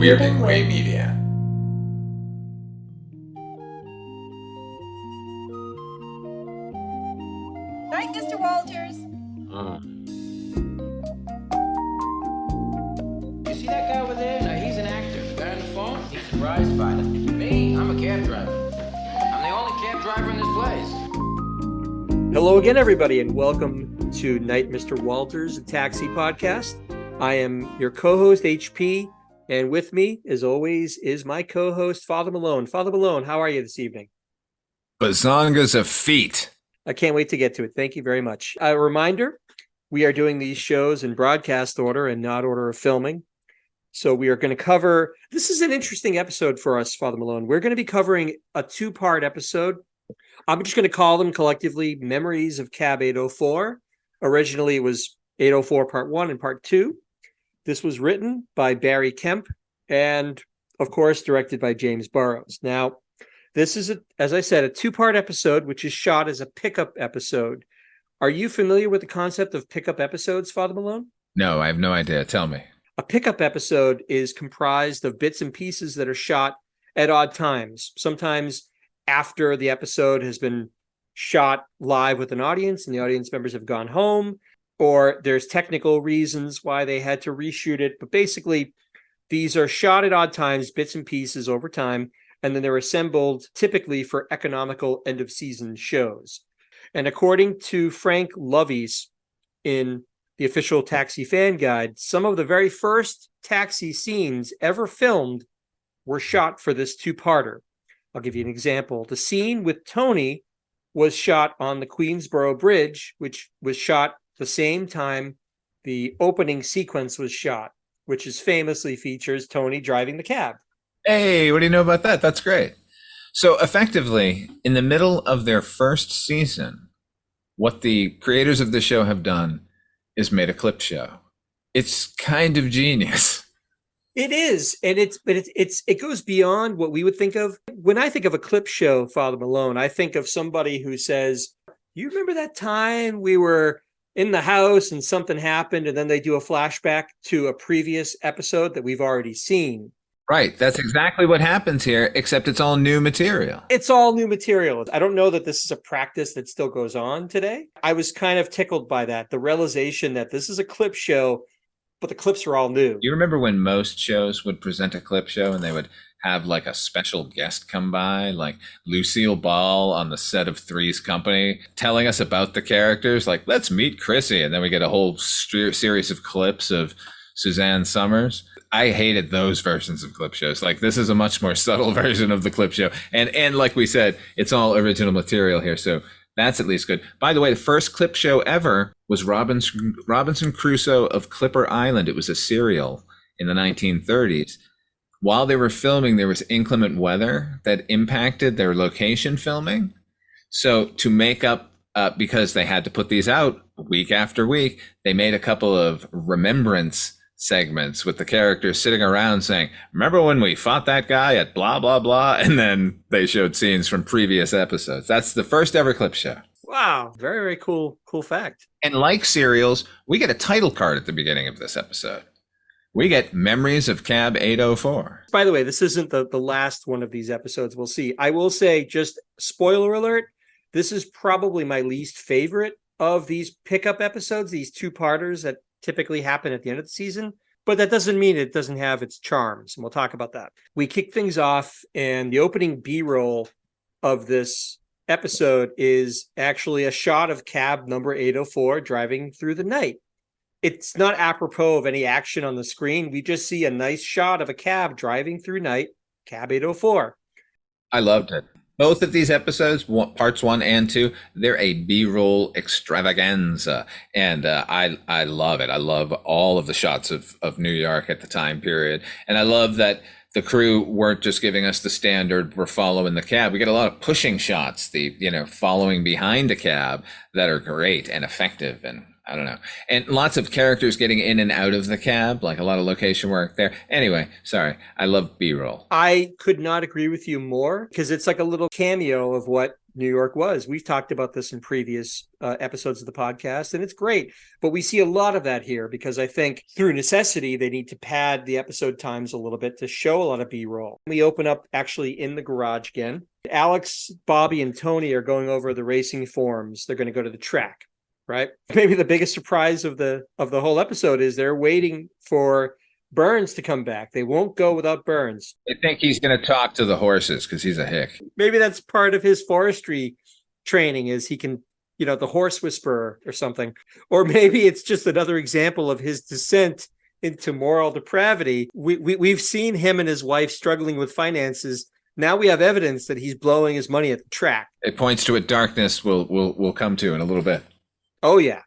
We're Big Way Media. Night, Mr. Walters. You see that guy over there? Now, he's an actor. The guy on the phone, he's a prize fighter. Me, I'm a cab driver. I'm the only cab driver in this place. Hello again, everybody, and welcome to Night, Mr. Walters, a taxi podcast. I am your co-host, HP, and with me, as always, is my co-host, Father Malone. Father Malone, how are you this evening? Bazongas of feet. I can't wait to get to it. Thank you very much. A reminder, we are doing these shows in broadcast order and not order of filming. So we are going to cover, this is an interesting episode for us, Father Malone. We're going to be covering a two-part episode. I'm just going to call them collectively Memories of Cab 804. Originally, it was 804 Part 1 and Part 2. This was written by Barry Kemp and, of course, directed by James Burrows. Now, this is, as I said, a two-part episode, which is shot as a pickup episode. Are you familiar with the concept of pickup episodes, Father Malone? No, I have no idea. Tell me. A pickup episode is comprised of bits and pieces that are shot at odd times, sometimes after the episode has been shot live with an audience and the audience members have gone home, or there's technical reasons why they had to reshoot it. But basically, these are shot at odd times, bits and pieces over time, and then they're assembled typically for economical end-of-season shows. And according to Frank Lovey's in the official Taxi Fan Guide, some of the very first taxi scenes ever filmed were shot for this two-parter. I'll give you an example. The scene with Tony was shot on the Queensboro Bridge, which was shot the same time the opening sequence was shot, which is famously features Tony driving the cab. Hey, what do you know about that? That's great. So effectively, in the middle of their first season, what the creators of the show have done is made a clip show. It's kind of genius. It is, and it goes beyond what we would think of. When I think of a clip show, Father Malone, I think of somebody who says, "You remember that time we were in the house and something happened," and then they do a flashback to a previous episode that we've already seen. Right. That's exactly what happens here, except it's all new material. It's all new material. I don't know that this is a practice that still goes on today. I was kind of tickled by that, the realization that this is a clip show, but the clips are all new. You remember when most shows would present a clip show and they would have like a special guest come by, like Lucille Ball on the set of Three's Company, telling us about the characters, like, let's meet Chrissy. And then we get a whole series of clips of Suzanne Summers. I hated those versions of clip shows. Like, this is a much more subtle version of the clip show. And like we said, it's all original material here. So that's at least good. By the way, the first clip show ever was Robinson Crusoe of Clipper Island. It was a serial in the 1930s. While they were filming, there was inclement weather that impacted their location filming. So to make up, because they had to put these out week after week, they made a couple of remembrance segments with the characters sitting around saying, remember when we fought that guy at blah, blah, blah? And then they showed scenes from previous episodes. That's the first ever clip show. Wow. Very, very cool fact. And like serials, we get a title card at the beginning of this episode. We get Memories of Cab 804. By the way, this isn't the last one of these episodes. We'll see. I will say, just spoiler alert, this is probably my least favorite of these pickup episodes, these two-parters that typically happen at the end of the season. But that doesn't mean it doesn't have its charms, and we'll talk about that. We kick things off, and the opening B-roll of this episode is actually a shot of cab number 804 driving through the night. It's not apropos of any action on the screen. We just see a nice shot of a cab driving through night, cab 804. I loved it. Both of these episodes, parts 1 and 2, they're a B-roll extravaganza. And I love it. I love all of the shots of New York at the time period. And I love that the crew weren't just giving us the standard, we're following the cab. We get a lot of pushing shots, following behind a cab that are great and effective, and I don't know. And lots of characters getting in and out of the cab, like a lot of location work there. Anyway, sorry. I love B-roll. I could not agree with you more, because it's like a little cameo of what New York was. We've talked about this in previous episodes of the podcast, and it's great. But we see a lot of that here because I think through necessity, they need to pad the episode times a little bit to show a lot of B-roll. We open up actually in the garage again. Alex, Bobby, and Tony are going over the racing forms. They're going to go to the track, right? Maybe the biggest surprise of the whole episode is they're waiting for Burns to come back. They won't go without Burns. I think he's going to talk to the horses because he's a hick. Maybe that's part of his forestry training is he can, the horse whisperer or something. Or maybe it's just another example of his descent into moral depravity. We've seen him and his wife struggling with finances. Now we have evidence that he's blowing his money at the track. It points to a darkness we'll come to in a little bit. Oh, yeah.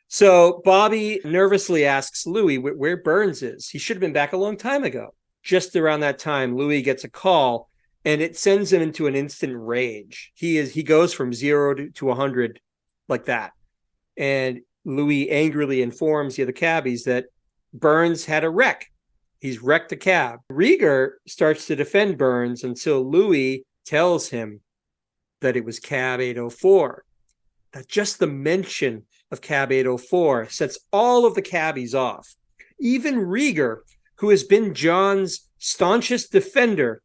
So Bobby nervously asks Louis where Burns is. He should have been back a long time ago. Just around that time, Louis gets a call, and it sends him into an instant rage. He goes from 0 to 100 like that. And Louis angrily informs the other cabbies that Burns had a wreck. He's wrecked a cab. Rieger starts to defend Burns until Louis tells him that it was cab 804. That just the mention of cab 804 sets all of the cabbies off. Even Rieger, who has been John's staunchest defender,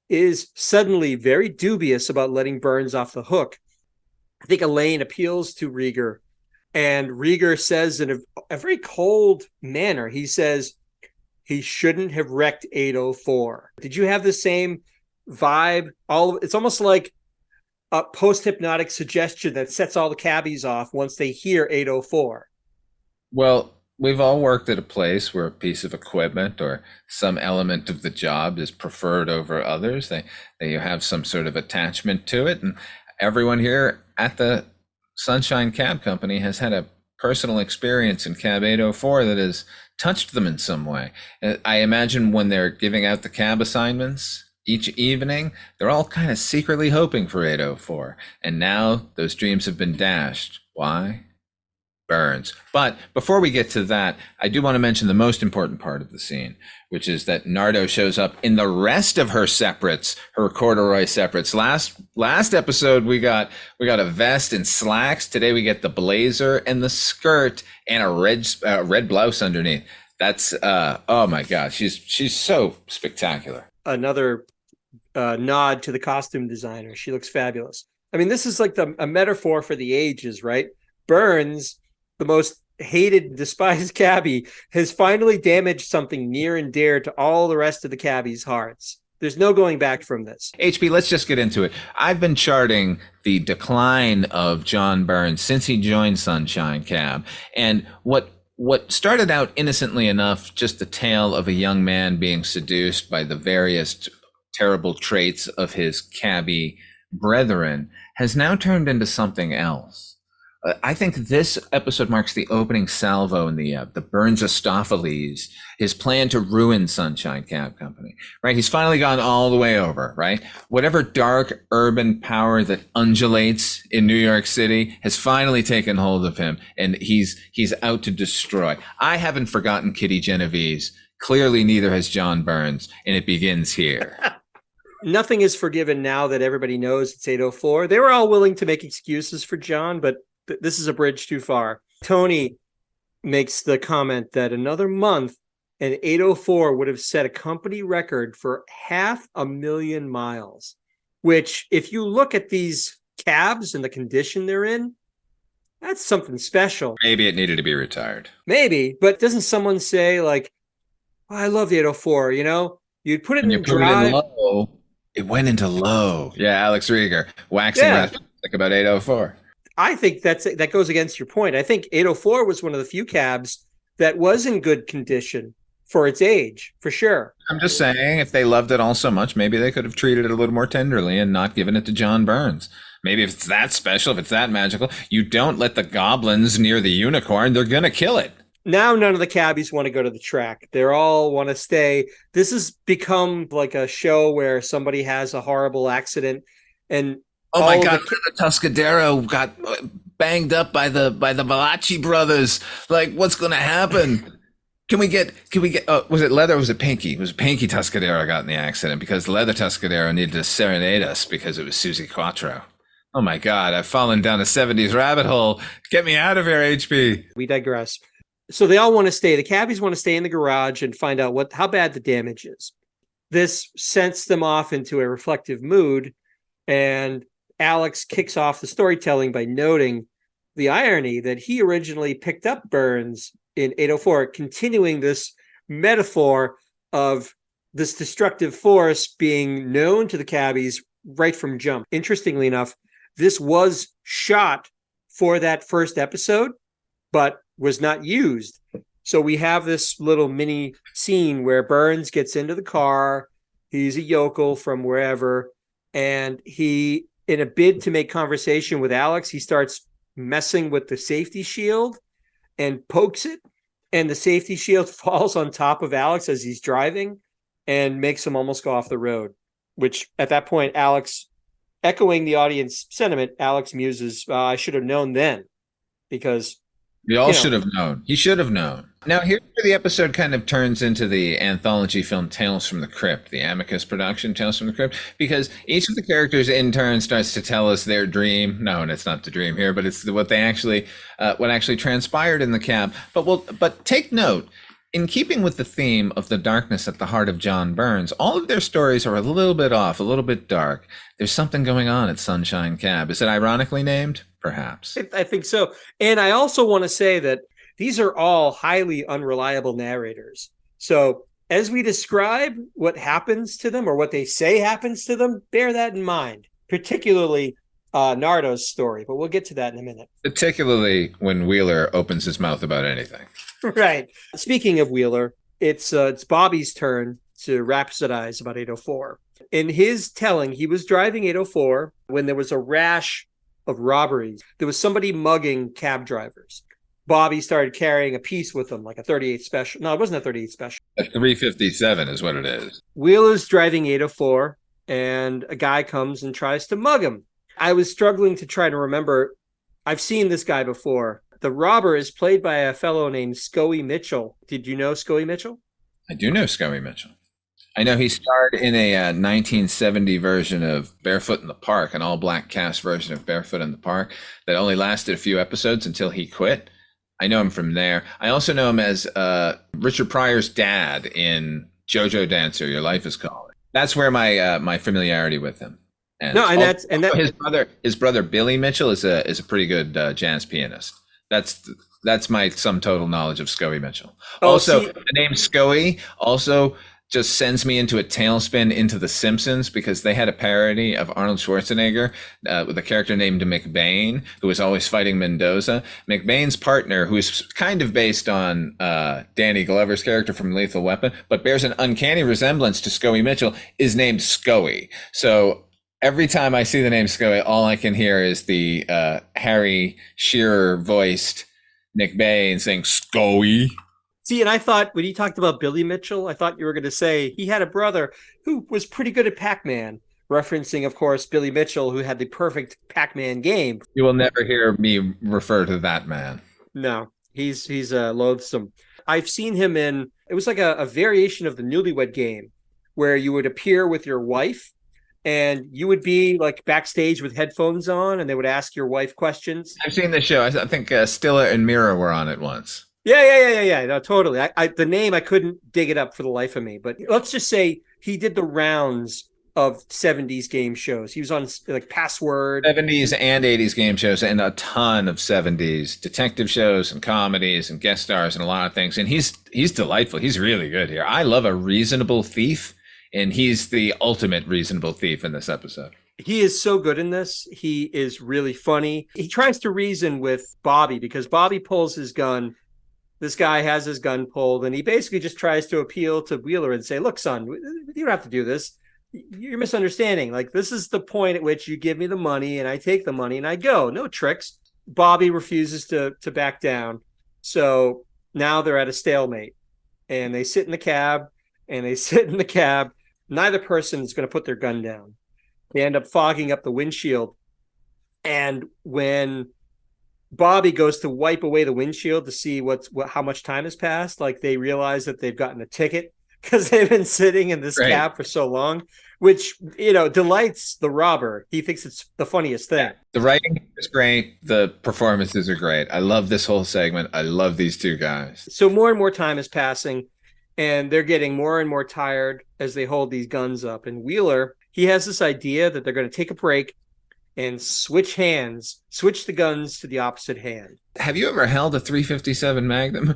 is suddenly very dubious about letting Burns off the hook. I think Elaine appeals to Rieger, and Rieger says in a very cold manner, he says he shouldn't have wrecked 804. Did you have the same vibe? It's almost like a post-hypnotic suggestion that sets all the cabbies off once they hear 804. Well, we've all worked at a place where a piece of equipment or some element of the job is preferred over others. They have some sort of attachment to it. And everyone here at the Sunshine Cab Company has had a personal experience in cab 804 that has touched them in some way. I imagine when they're giving out the cab assignments each evening, they're all kind of secretly hoping for 804. And now those dreams have been dashed. Why? Burns. But before we get to that, I do want to mention the most important part of the scene, which is that Nardo shows up in the rest of her separates, her corduroy separates. Last episode, we got a vest and slacks. Today we get the blazer and the skirt and a red blouse underneath. That's oh my God, she's so spectacular. Another nod to the costume designer. She looks fabulous. I mean, this is like a metaphor for the ages, right? Burns, the most hated, despised cabbie, has finally damaged something near and dear to all the rest of the cabbies' hearts. There's no going back from this. HP, let's just get into it. I've been charting the decline of John Burns since he joined Sunshine Cab. And what started out innocently enough, just the tale of a young man being seduced by the various terrible traits of his cabbie brethren, has now turned into something else. I think this episode marks the opening salvo in the Burns Astopheles, his plan to ruin Sunshine Cab Company, right? He's finally gone all the way over, right? Whatever dark urban power that undulates in New York City has finally taken hold of him, and he's out to destroy. I haven't forgotten Kitty Genovese. Clearly, neither has John Burns, and it begins here. Nothing is forgiven now that everybody knows it's 804. They were all willing to make excuses for John, but this is a bridge too far. Tony makes the comment that another month and 804 would have set a company record for 500,000 miles, which if you look at these cabs and the condition they're in, that's something special. Maybe it needed to be retired. Maybe, but doesn't someone say like, oh, I love the 804, you'd put it in drive. Low, it went into low. Yeah, Alex Rieger, waxing like about 804. I think that goes against your point. I think 804 was one of the few cabs that was in good condition for its age, for sure. I'm just saying, if they loved it all so much, maybe they could have treated it a little more tenderly and not given it to John Burns. Maybe if it's that special, if it's that magical, you don't let the goblins near the unicorn. They're going to kill it. Now none of the cabbies want to go to the track. They all want to stay. This has become like a show where somebody has a horrible accident and oh my God, the Tuscadero got banged up by the Valachi brothers. Like, what's going to happen? Can we get, was it Leather or was it Pinky? It was Pinky Tuscadero got in the accident because Leather Tuscadero needed to serenade us because it was Susie Quattro. Oh my God, I've fallen down a 70s rabbit hole. Get me out of here, HP. We digress. So they all want to stay. The cabbies want to stay in the garage and find out how bad the damage is. This sends them off into a reflective mood, and Alex kicks off the storytelling by noting the irony that he originally picked up Burns in 804, continuing this metaphor of this destructive force being known to the cabbies right from jump. Interestingly enough, this was shot for that first episode, but was not used. So we have this little mini scene where Burns gets into the car. He's a yokel from wherever. And he, in a bid to make conversation with Alex, he starts messing with the safety shield and pokes it. And the safety shield falls on top of Alex as he's driving and makes him almost go off the road, which at that point, Alex, echoing the audience sentiment, Alex muses, I should have known then, because we all should have known. He should have known. Now, here's where the episode kind of turns into the anthology film Tales from the Crypt, the Amicus production Tales from the Crypt, because each of the characters in turn starts to tell us their dream. No, and it's not the dream here, but it's what they actually, what actually transpired in the cab. But take note, in keeping with the theme of the darkness at the heart of John Burns, all of their stories are a little bit off, a little bit dark. There's something going on at Sunshine Cab. Is it ironically named? Perhaps. I think so. And I also want to say that these are all highly unreliable narrators. So as we describe what happens to them or what they say happens to them, bear that in mind, particularly Nardo's story. But we'll get to that in a minute. Particularly when Wheeler opens his mouth about anything. Right. Speaking of Wheeler, it's Bobby's turn to rhapsodize about 804. In his telling, he was driving 804 when there was a rash of robberies. There was somebody mugging cab drivers. Bobby started carrying a piece with him, like a 38 special. No, it wasn't a 38 special. A 357 is what it is. Wheeler's driving 804, and a guy comes and tries to mug him. I was struggling to try to remember. I've seen this guy before. The robber is played by a fellow named Scoey Mitchell. Did you know Scoey Mitchell? I do know Scoey Mitchell. I know he starred in a 1970 version of Barefoot in the Park, an all-black cast version of Barefoot in the Park that only lasted a few episodes until he quit. I know him from there. I also know him as Richard Pryor's dad in JoJo Dancer, Your Life is Calling. That's where my familiarity with him. And no, and his brother Billy Mitchell is a pretty good jazz pianist. That's my sum total knowledge of Scoey Mitchell. The name Scoey also just sends me into a tailspin into The Simpsons, because they had a parody of Arnold Schwarzenegger with a character named McBain, who was always fighting Mendoza. McBain's partner, who's kind of based on Danny Glover's character from Lethal Weapon, but bears an uncanny resemblance to Scoey Mitchell, is named Scoey. So every time I see the name Scoey, all I can hear is the Harry Shearer voiced McBain saying Scoey. See, and I thought when you talked about Billy Mitchell, I thought you were going to say he had a brother who was pretty good at Pac-Man, referencing, of course, Billy Mitchell, who had the perfect Pac-Man game. You will never hear me refer to that man. No, he's loathsome. I've seen him in, it was like a variation of the Newlywed Game, where you would appear with your wife, and you would be like backstage with headphones on, and they would ask your wife questions. I've seen the show. I think Stilla and Mira were on it once. Yeah. No, totally. The name, I couldn't dig it up for the life of me. But let's just say he did the rounds of 70s game shows. He was on like Password. 70s and 80s game shows, and a ton of 70s detective shows and comedies and guest stars and a lot of things. And he's delightful. He's really good here. I love a reasonable thief, and he's the ultimate reasonable thief in this episode. He is so good in this. He is really funny. He tries to reason with Bobby because Bobby pulls his gun. This guy has his gun pulled, and he basically just tries to appeal to Wheeler and say, look, son, you don't have to do this. You're misunderstanding. Like, this is the point at which you give me the money, and I take the money, and I go. No tricks. Bobby refuses to back down. So now they're at a stalemate, and they sit in the cab, Neither person is going to put their gun down. They end up fogging up the windshield. And when Bobby goes to wipe away the windshield to see how much time has passed, like, they realize that they've gotten a ticket. because they've been sitting in this Great. cab for so long, which, delights the robber. He thinks it's the funniest thing. The writing is great. The performances are great. I love this whole segment. I love these two guys. So more and more time is passing, and they're getting more and more tired as they hold these guns up. And Wheeler, he has this idea that they're going to take a break and switch the guns to the opposite hand. Have you ever held a 357 Magnum?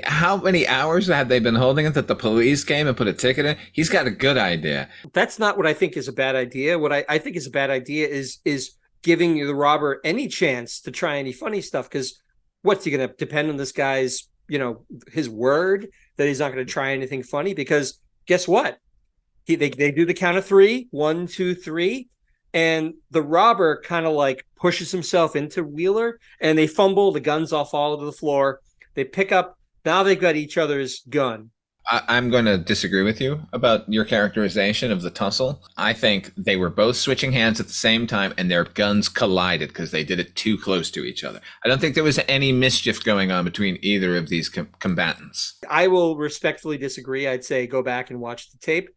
How many hours had they been holding it that the police came and put a ticket in? He's got a good idea. That's not what I think is a bad idea. What I think is a bad idea is giving the robber any chance to try any funny stuff. Because what's he going to depend on this guy's, his word that he's not going to try anything funny? Because guess what? They do the count of 3, 1, 2, 3. And the robber kind of like pushes himself into Wheeler, and they fumble. The guns all fall to the floor. They pick up. Now they've got each other's gun. I'm going to disagree with you about your characterization of the tussle. I think they were both switching hands at the same time, and their guns collided because they did it too close to each other. I don't think there was any mischief going on between either of these combatants. I will respectfully disagree. I'd say go back and watch the tape.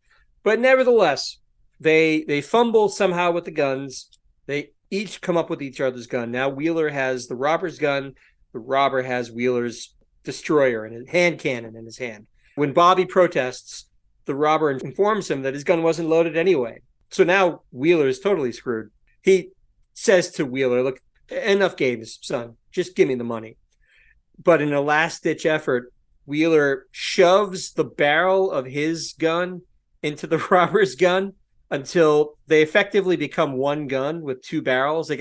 But nevertheless, they fumble somehow with the guns. They each come up with each other's gun. Now Wheeler has the robber's gun. The robber has Wheeler's destroyer and a hand cannon in his hand. When Bobby protests, the robber informs him that his gun wasn't loaded anyway. So now Wheeler is totally screwed. He says to Wheeler, look, enough games, son. Just give me the money. But in a last-ditch effort, Wheeler shoves the barrel of his gun into the robber's gun until they effectively become one gun with 2 barrels. They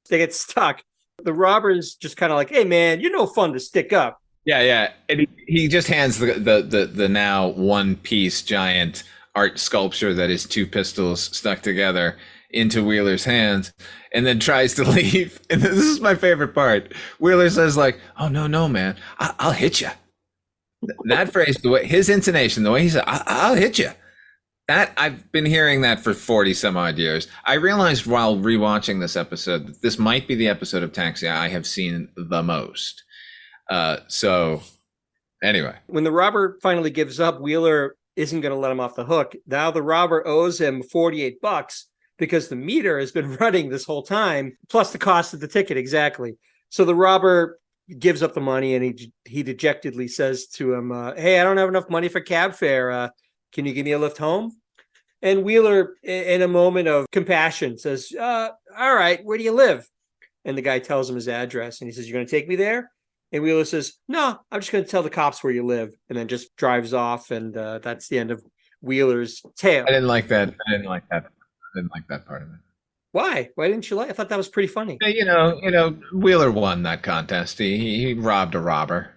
get stuck. The robber's just kind of like, hey, man, you're no fun to stick up. Yeah. And he just hands the now one-piece giant art sculpture that is 2 pistols stuck together into Wheeler's hands, and then tries to leave. And this is my favorite part. Wheeler says like, oh, no, man, I'll hit you. That phrase, the way his intonation, the way he said, I'll hit you. That I've been hearing that for 40 some odd years. I realized while rewatching this episode that this might be the episode of Taxi I have seen the most. So anyway, when the robber finally gives up, Wheeler isn't going to let him off the hook. Now the robber owes him $48 because the meter has been running this whole time, plus the cost of the ticket. Exactly. So the robber gives up the money, and he dejectedly says to him, hey, I don't have enough money for cab fare. Can you give me a lift home? And Wheeler, in a moment of compassion, says, all right, where do you live? And the guy tells him his address, and he says, you're going to take me there? And Wheeler says, no, I'm just going to tell the cops where you live, and then just drives off. And that's the end of Wheeler's tale. I didn't like that. I didn't like that part of it. Why? Why didn't you like it? I thought that was pretty funny. You know, Wheeler won that contest. He robbed a robber.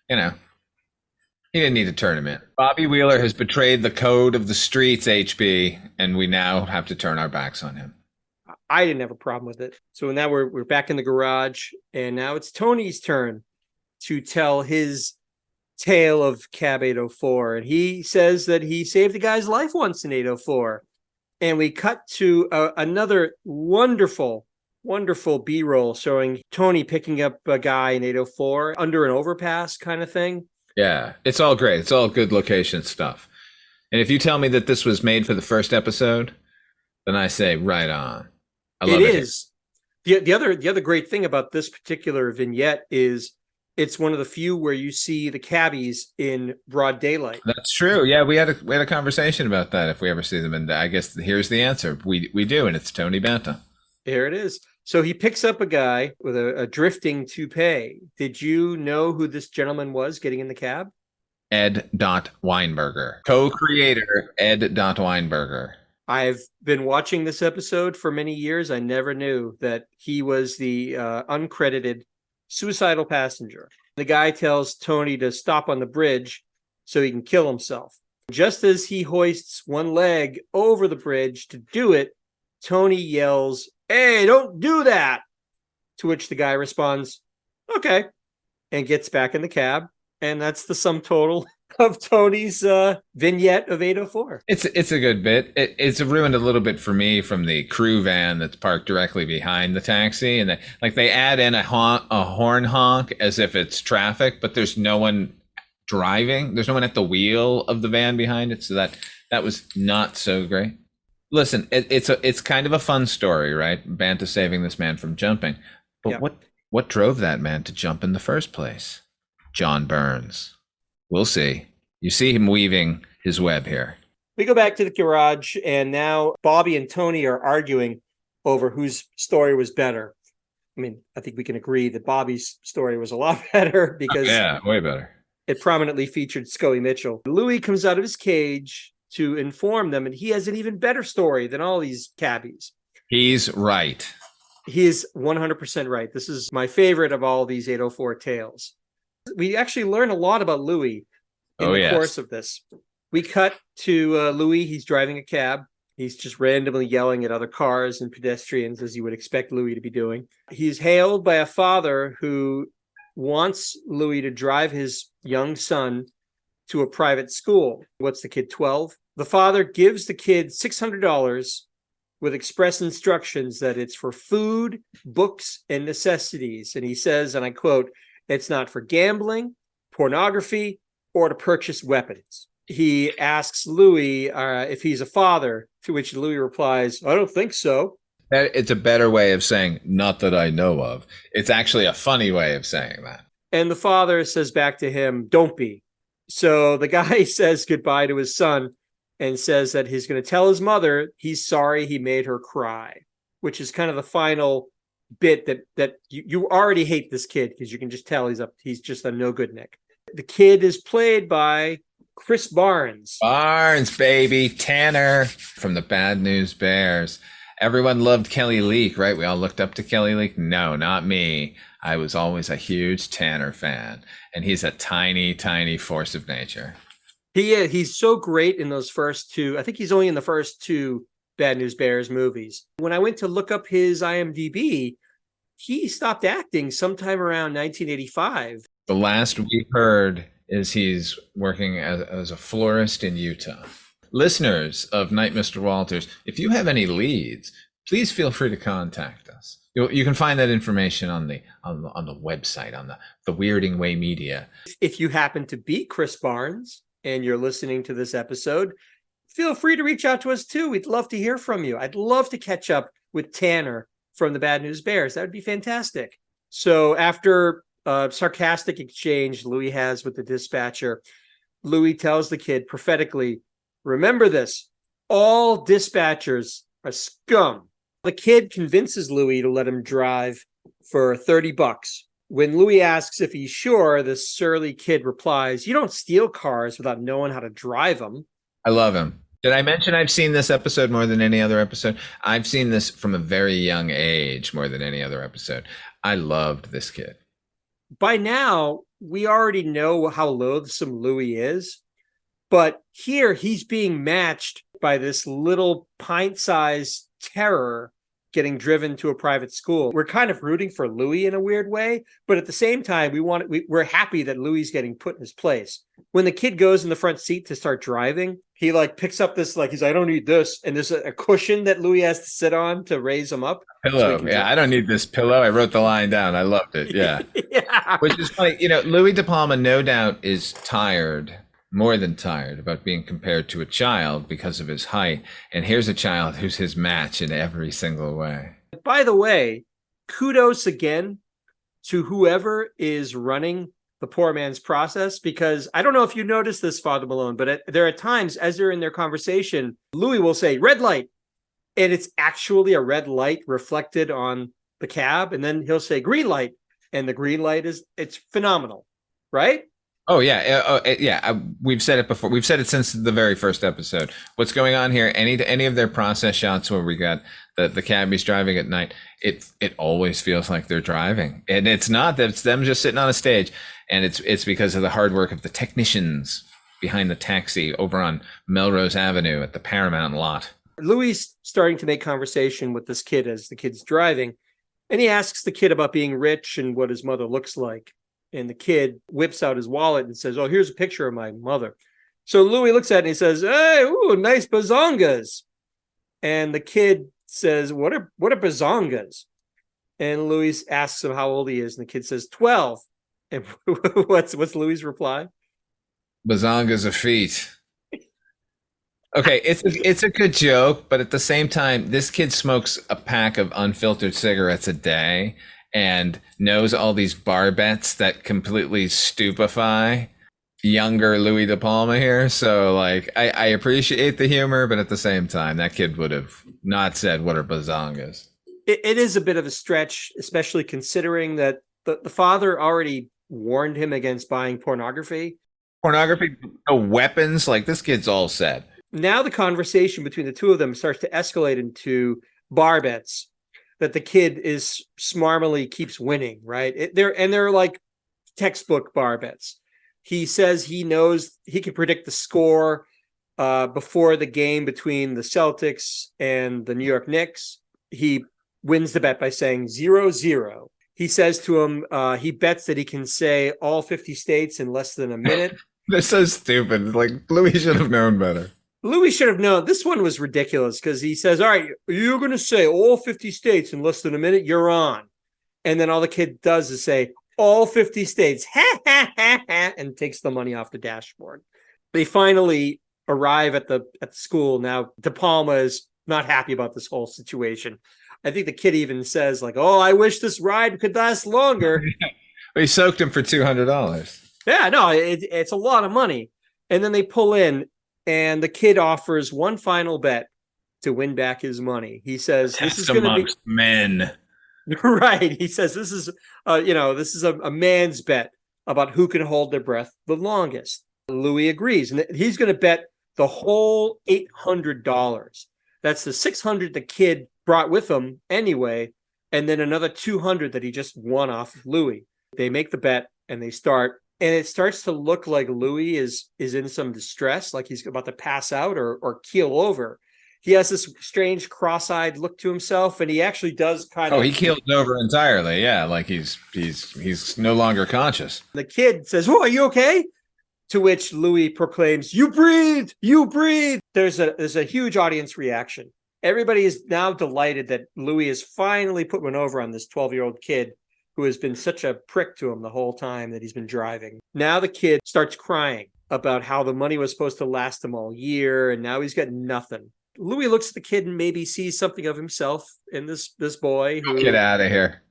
He didn't need to turn him in. Bobby Wheeler has betrayed the code of the streets, HB, and we now have to turn our backs on him. I didn't have a problem with it. So now we're back in the garage, and now it's Tony's turn to tell his tale of Cab 804. And he says that he saved a guy's life once in 804. And we cut to another wonderful B-roll showing Tony picking up a guy in 804 under an overpass kind of thing. Yeah, it's all great. It's all good location stuff. And if you tell me that this was made for the first episode, then I say right on. I love it. It is. The other great thing about this particular vignette is it's one of the few where you see the cabbies in broad daylight. That's true. Yeah, we had a conversation about that if we ever see them. And I guess here's the answer. We do, and it's Tony Banta. Here it is. So he picks up a guy with a drifting toupee. Did you know who this gentleman was getting in the cab? Ed Weinberger. Co-creator Ed Weinberger. I've been watching this episode for many years. I never knew that he was the uncredited suicidal passenger. The guy tells Tony to stop on the bridge so he can kill himself. Just as he hoists one leg over the bridge to do it, Tony yells, "Hey, don't do that!" To which the guy responds, "Okay," and gets back in the cab. And that's the sum total of Tony's vignette of 804. It's a good bit. It's ruined a little bit for me from the crew van that's parked directly behind the taxi, and they add in a horn honk as if it's traffic, but there's no one driving. There's no one at the wheel of the van behind it, so that was not so great. Listen, it's kind of a fun story, right? Banta saving this man from jumping, but Yeah. what drove that man to jump in the first place? John Burns. We'll see. You see him weaving his web here. We go back to the garage, and now Bobby and Tony are arguing over whose story was better. I mean, I think we can agree that Bobby's story was a lot better because Yeah, way better. it prominently featured Scully Mitchell. Louis comes out of his cage to inform them, and he has an even better story than all these cabbies. He's right. He is 100% right. This is my favorite of all these 804 tales. We actually learn a lot about Louis in the course of this. We cut to Louis. He's driving a cab. He's just randomly yelling at other cars and pedestrians, as you would expect Louis to be doing. He's hailed by a father who wants Louis to drive his young son to a private school. What's the kid, 12? The father gives the kid $600 with express instructions that it's for food, books, and necessities. And he says, and I quote, "It's not for gambling, pornography, or to purchase weapons." He asks Louis if he's a father, to which Louis replies, "I don't think so." It's a better way of saying, not that I know of. It's actually a funny way of saying that. And the father says back to him, "Don't be." So the guy says goodbye to his son and says that he's going to tell his mother he's sorry he made her cry, which is kind of the final bit that you already hate this kid because you can just tell he's just a no good Nick. The kid is played by Chris Barnes. Barnes, baby. Tanner from the Bad News Bears. Everyone loved Kelly Leak, right? We all looked up to Kelly Leak. No, not me. I was always a huge Tanner fan. And he's a tiny, tiny force of nature. He's so great in those first two. I think he's only in the first two Bad News Bears movies. When I went to look up his IMDb, he stopped acting sometime around 1985. The last we heard is he's working as a florist in Utah. Listeners of Night Mr. Walters, if you have any leads, please feel free to contact us. You can find that information on the website, on the Weirding Way Media. If you happen to be Chris Barnes and you're listening to this episode, feel free to reach out to us too. We'd love to hear from you. I'd love to catch up with Tanner from the Bad News Bears. That would be fantastic. So after a sarcastic exchange Louis has with the dispatcher, Louis tells the kid prophetically, "Remember this, all dispatchers are scum." The kid convinces Louis to let him drive for $30. When Louis asks if he's sure, the surly kid replies, "You don't steal cars without knowing how to drive them." I love him. Did I mention I've seen this episode more than any other episode? I've seen this from a very young age more than any other episode. I loved this kid. By now, we already know how loathsome Louis is, but here he's being matched by this little pint-sized terror getting driven to a private school. We're kind of rooting for Louis in a weird way, but at the same time, we're happy that Louis is getting put in his place. When the kid goes in the front seat to start driving, he picks up this, he's like, "I don't need this," and there's a cushion that Louis has to sit on to raise him up. Pillow. So I don't need this pillow. I wrote the line down. I loved it. Yeah. Yeah. Which is funny. Louis De Palma no doubt is tired, more than tired, about being compared to a child because of his height. And here's a child who's his match in every single way. By the way, kudos again to whoever is running the poor man's process, because I don't know if you noticed this, Father Malone, but there are times as they're in their conversation, Louis will say red light, and it's actually a red light reflected on the cab, and then he'll say green light, and the green light it's phenomenal, right? Oh yeah, we've said it before. We've said it since the very first episode. What's going on here? Any of their process shots where we got the cabbies driving at night, it always feels like they're driving, and it's not. It's them just sitting on a stage, and it's because of the hard work of the technicians behind the taxi over on Melrose Avenue at the Paramount lot. Louis starting to make conversation with this kid as the kid's driving, and he asks the kid about being rich and what his mother looks like. And the kid whips out his wallet and says, "Oh, here's a picture of my mother." So Louis looks at it and he says, "Hey, ooh, nice bazongas." And the kid says, What are bazongas?" And Louis asks him how old he is. And the kid says, 12. And what's Louis' reply? Bazonga's a feat. Okay, it's a good joke, but at the same time, this kid smokes a pack of unfiltered cigarettes a day and knows all these bar bets that completely stupefy younger Louis De Palma here. So like I appreciate the humor, but at the same time, that kid would have not said what are bazongas. It is a bit of a stretch, especially considering that the father already warned him against buying pornography. Pornography, no weapons, like this kid's all set. Now the conversation between the two of them starts to escalate into bar bets that the kid is smarmily keeps winning, right? They're like textbook bar bets. He says he knows he can predict the score before the game between the Celtics and the New York Knicks. He wins the bet by saying 0-0. He says to him, he bets that he can say all 50 states in less than a minute. They're so stupid. Like Louis should have known better. Louis should have known. This one was ridiculous because he says, all right, you're going to say all 50 states in less than a minute. You're on. And then all the kid does is say all 50 states, and takes the money off the dashboard. They finally arrive at the school. Now, De Palma is not happy about this whole situation. I think the kid even says like, oh, I wish this ride could last longer. We soaked him for $200. Yeah, no, it's a lot of money. And then they pull in. And the kid offers one final bet to win back his money. He says, "This is going to be men." Right. He says, "This is, this is a man's bet about who can hold their breath the longest." Louis agrees, and he's going to bet the whole $800. That's the $600 the kid brought with him anyway, and then another $200 that he just won off of Louis. They make the bet and they start. And it starts to look like Louis is in some distress, like he's about to pass out or keel over. He has this strange cross-eyed look to himself, and he actually does kind of. Oh, he keels over entirely. Yeah, like he's no longer conscious. The kid says, "Oh, are you okay?" To which Louis proclaims, "You breathed! You breathed!" There's a huge audience reaction. Everybody is now delighted that Louis has finally put one over on this 12-year-old kid who has been such a prick to him the whole time that he's been driving. Now the kid starts crying about how the money was supposed to last him all year, and now he's got nothing. Louis looks at the kid and maybe sees something of himself in this boy. Who, get out of here.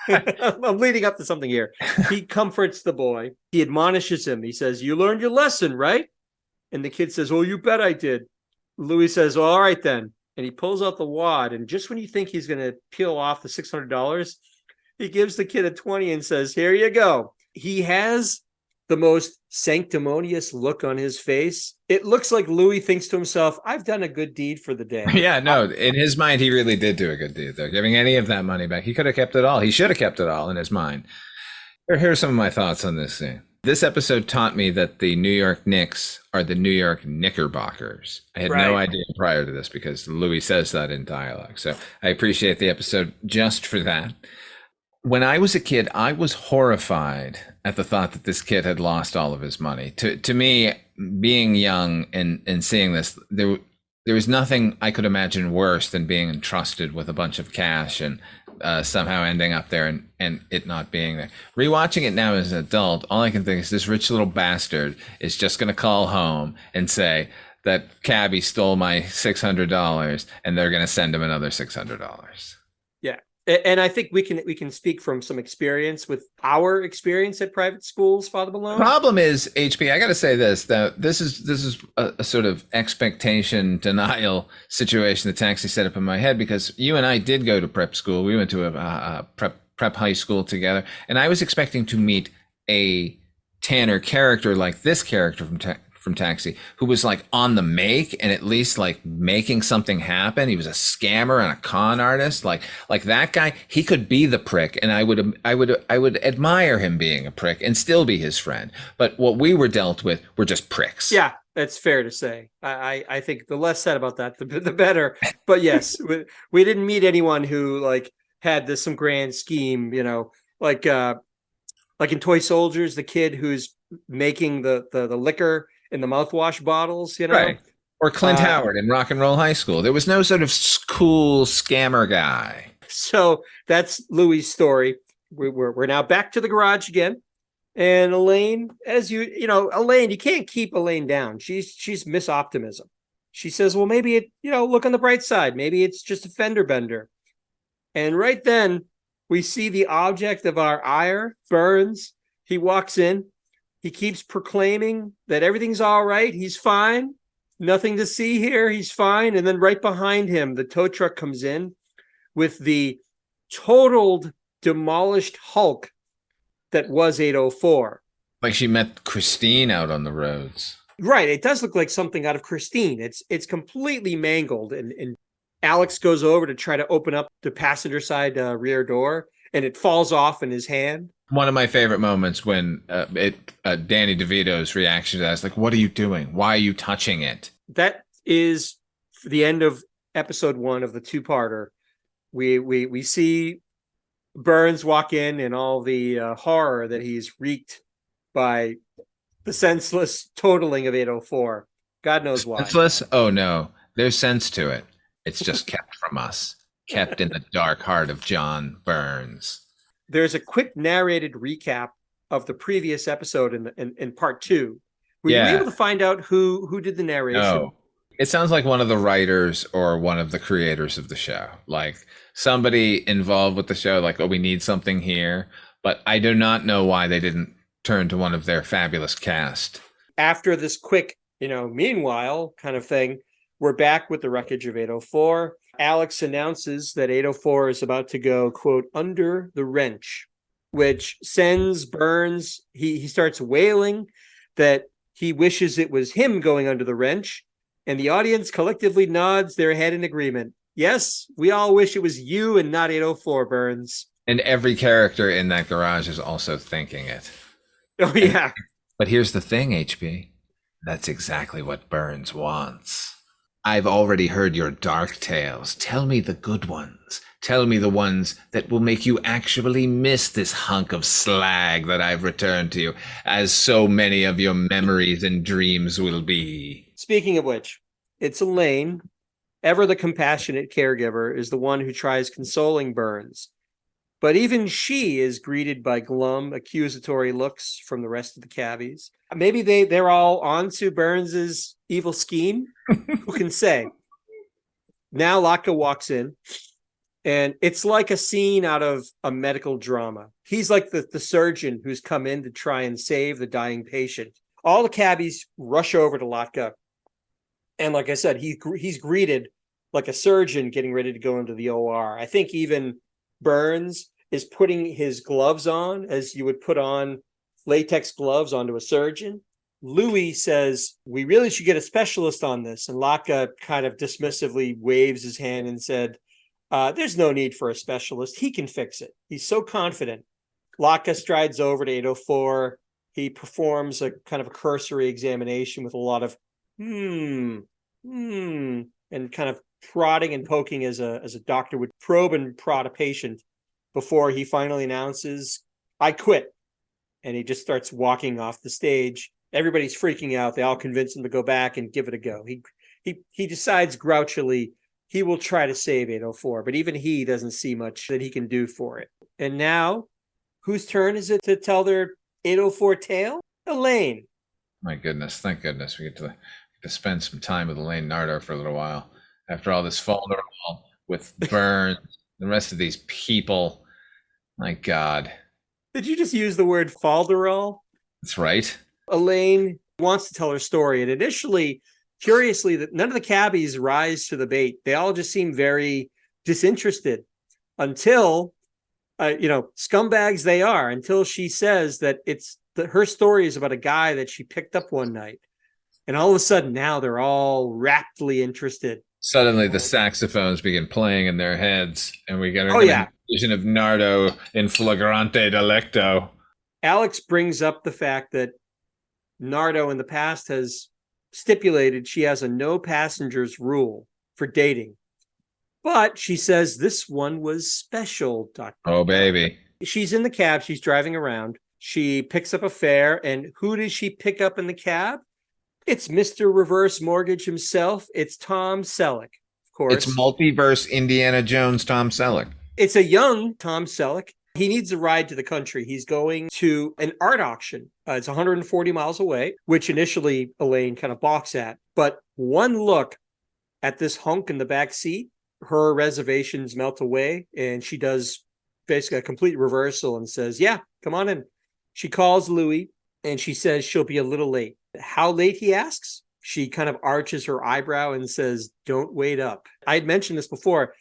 I'm leading up to something here. He comforts the boy. He admonishes him. He says, "You learned your lesson, right?" And the kid says, "Oh, you bet I did." Louis says, "Well, all right then." And he pulls out the wad. And just when you think he's going to peel off the $600, he gives the kid a 20 and says, "Here you go." He has the most sanctimonious look on his face. It looks like Louis thinks to himself, I've done a good deed for the day. Yeah, no, in his mind, he really did do a good deed, though. Giving any of that money back. He could have kept it all. He should have kept it all in his mind. Here's some of my thoughts on this scene. This episode taught me that the New York Knicks are the New York Knickerbockers. I had no idea prior to this because Louis says that in dialogue. So I appreciate the episode just for that. When I was a kid, I was horrified at the thought that this kid had lost all of his money. To me, being young and seeing this, there was nothing I could imagine worse than being entrusted with a bunch of cash and somehow ending up there and it not being there. Rewatching it now as an adult, all I can think is this rich little bastard is just going to call home and say that cabbie stole my $600 and they're going to send him another $600. Yeah. And I think we can speak from some experience with our experience at private schools, Father Malone. The problem is, HP, I got to say this, that this is a sort of expectation denial situation that Taxi set up in my head, because you and I did go to prep school. We went to a prep high school together, and I was expecting to meet a Tanner character like this character from Taxi, who was like on the make and at least like making something happen. He was a scammer and a con artist. Like that guy, he could be the prick, and I would admire him being a prick and still be his friend. But what we were dealt with were just pricks. Yeah, that's fair to say. I think the less said about that, the better. But yes, we didn't meet anyone who like had some grand scheme, like in Toy Soldiers, the kid who's making the liquor in the mouthwash bottles, Right. Or Clint Howard in Rock and Roll High School. There was no sort of cool scammer guy. So that's Louis' story. We're now back to the garage again. And Elaine, Elaine, you can't keep Elaine down. She's Miss Optimism. She says, well, maybe look on the bright side. Maybe it's just a fender bender. And right then we see the object of our ire, Burns. He walks in. He keeps proclaiming that everything's all right. He's fine. Nothing to see here. He's fine. And then right behind him, the tow truck comes in with the totaled, demolished Hulk that was 804. Like she met Christine out on the roads. Right. It does look like something out of Christine. It's completely mangled. And Alex goes over to try to open up the passenger side rear door, and it falls off in his hand. One of my favorite moments when Danny DeVito's reaction to that is like, what are you doing? Why are you touching it? That is the end of episode 1 of the two-parter. We see Burns walk in and all the horror that he's wreaked by the senseless totaling of 804. God knows why. Senseless? Oh, no. There's sense to it. It's just kept from us. Kept in the dark heart of John Burns. There's a quick narrated recap of the previous episode in part 2. Were you able to find out who did the narration? No. It sounds like one of the writers or one of the creators of the show. Like somebody involved with the show, like, oh, we need something here. But I do not know why they didn't turn to one of their fabulous cast. After this quick, meanwhile kind of thing, we're back with the wreckage of 804. Alex announces that 804 is about to go, quote, under the wrench, which sends Burns, he starts wailing that he wishes it was him going under the wrench, and the audience collectively nods their head in agreement. Yes, we all wish it was you and not 804, Burns. And every character in that garage is also thinking it. Oh, yeah. But here's the thing, HP. That's exactly what Burns wants. I've already heard your dark tales. Tell me the good ones. Tell me the ones that will make you actually miss this hunk of slag that I've returned to you, as so many of your memories and dreams will be. Speaking of which, it's Elaine, ever the compassionate caregiver, is the one who tries consoling Burns. But even she is greeted by glum, accusatory looks from the rest of the cabbies. Maybe they're all onto Burns's evil scheme. Who can say? Now Latka walks in, and it's like a scene out of a medical drama. He's like the surgeon who's come in to try and save the dying patient. All the cabbies rush over to Latka. And like I said, he's greeted like a surgeon getting ready to go into the OR. I think even Burns is putting his gloves on as you would put on latex gloves onto a surgeon. Louis says, we really should get a specialist on this. And Latka kind of dismissively waves his hand and said, there's no need for a specialist. He can fix it. He's so confident. Latka strides over to 804. He performs a kind of a cursory examination with a lot of and kind of prodding and poking as a doctor would probe and prod a patient before he finally announces, I quit. And he just starts walking off the stage. Everybody's freaking out. They all convince him to go back and give it a go. He decides grouchily he will try to save 804, but even he doesn't see much that he can do for it. And now, whose turn is it to tell their 804 tale? Elaine. My goodness, thank goodness we get to spend some time with Elaine Nardo for a little while. After all this falderall with Burns, the rest of these people, my God. Did you just use the word falderall? That's right. Elaine wants to tell her story, and initially, curiously, that none of the cabbies rise to the bait. They all just seem very disinterested until, scumbags they are, until she says that her story is about a guy that she picked up one night. And all of a sudden, now they're all raptly interested. Suddenly, the saxophones begin playing in their heads, and we get a vision of Nardo in flagrante delicto. Alex brings up the fact that Nardo in the past has stipulated she has a no passengers rule for dating. But she says this one was special. Oh, baby. She's in the cab. She's driving around. She picks up a fare. And who does she pick up in the cab? It's Mr. Reverse Mortgage himself. It's Tom Selleck, of course. It's multiverse Indiana Jones Tom Selleck. It's a young Tom Selleck. He needs a ride to the country. He's going to an art auction. It's 140 miles away, which initially Elaine kind of balks at. But one look at this hunk in the back seat, her reservations melt away, and she does basically a complete reversal and says, yeah, come on in. She calls Louis, and she says she'll be a little late. How late, he asks? She kind of arches her eyebrow and says, don't wait up. I had mentioned this before.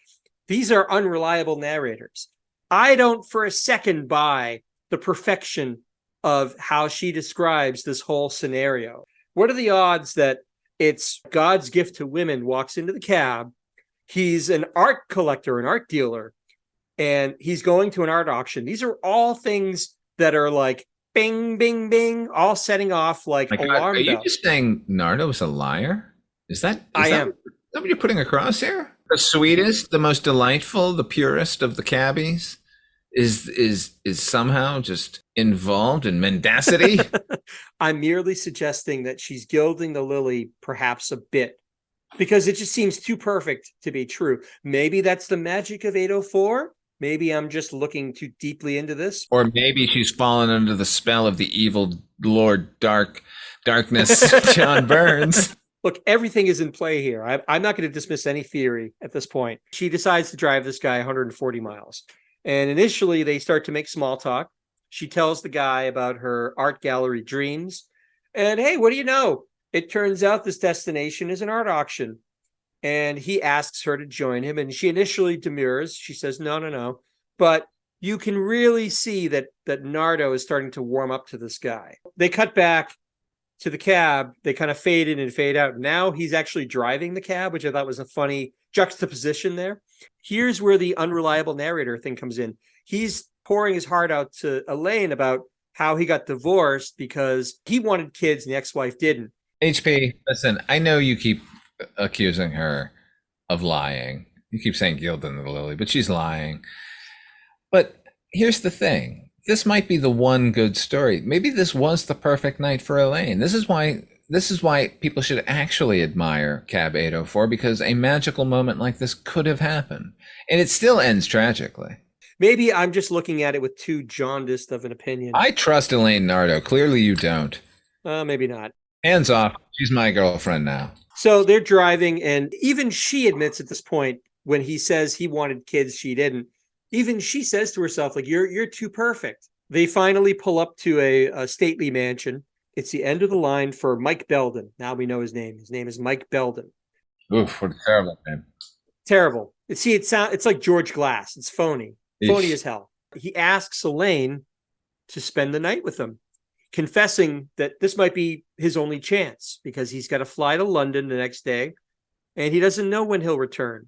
These are unreliable narrators. I don't for a second buy the perfection of how she describes this whole scenario. What are the odds that it's God's gift to women walks into the cab? He's an art collector, an art dealer, and he's going to an art auction. These are all things that are like bing, bing, bing, all setting off like alarm bells. Are you just saying Nardo is a liar? Is that am. Is that what you're putting across here? The sweetest, the most delightful, the purest of the cabbies is somehow just involved in mendacity? I'm merely suggesting that she's gilding the lily perhaps a bit, because it just seems too perfect to be true. Maybe that's the magic of 804. Maybe I'm just looking too deeply into this. Or maybe she's fallen under the spell of the evil Lord Darkness, John Burns. Look, everything is in play here. I'm not going to dismiss any theory at this point. She decides to drive this guy 140 miles. And initially, they start to make small talk. She tells the guy about her art gallery dreams. And hey, what do you know? It turns out this destination is an art auction. And he asks her to join him. And she initially demurs. She says, no. But you can really see that Nardo is starting to warm up to this guy. They cut back to the cab. They kind of fade in and fade out. Now he's actually driving the cab, which I thought was a funny juxtaposition there. Here's where the unreliable narrator thing comes in. He's pouring his heart out to Elaine about how he got divorced because he wanted kids and the ex-wife didn't. HP, listen, I know you keep accusing her of lying. You keep saying gilding the lily, but she's lying. But here's the thing. This might be the one good story. Maybe this was the perfect night for Elaine. This is why people should actually admire Cab 804, because a magical moment like this could have happened. And it still ends tragically. Maybe I'm just looking at it with too jaundiced of an opinion. I trust Elaine Nardo. Clearly you don't. Maybe not. Hands off. She's my girlfriend now. So they're driving, and even she admits at this point, when he says he wanted kids, she didn't. Even she says to herself, like, you're too perfect. They finally pull up to a stately mansion. It's the end of the line for Mike Belden. Now we know his name. His name is Mike Belden. Oof, what a terrible name. Terrible. See, it's like George Glass. It's phony. Phony as hell. He asks Elaine to spend the night with him, confessing that this might be his only chance because he's got to fly to London the next day and he doesn't know when he'll return.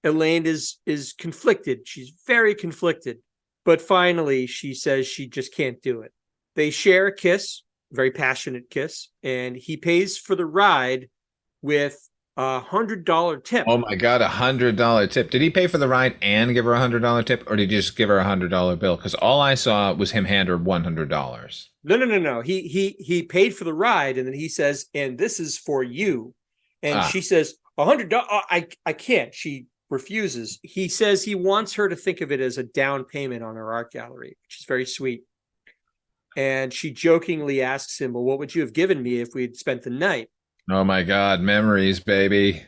Elaine is conflicted. She's very conflicted. But finally, she says she just can't do it. They share a kiss, very passionate kiss, and he pays for the ride with $100 tip. Oh my God, $100 tip. Did he pay for the ride and give her $100 tip, or did he just give her $100 bill? Because all I saw was him hand her $100. No. He paid for the ride, and then he says, and this is for you. And she says, $100. I can't. She refuses. He says he wants her to think of it as a down payment on her art gallery, which is very sweet. And she jokingly asks him, well, what would you have given me if we'd spent the night? Oh my God, memories, baby.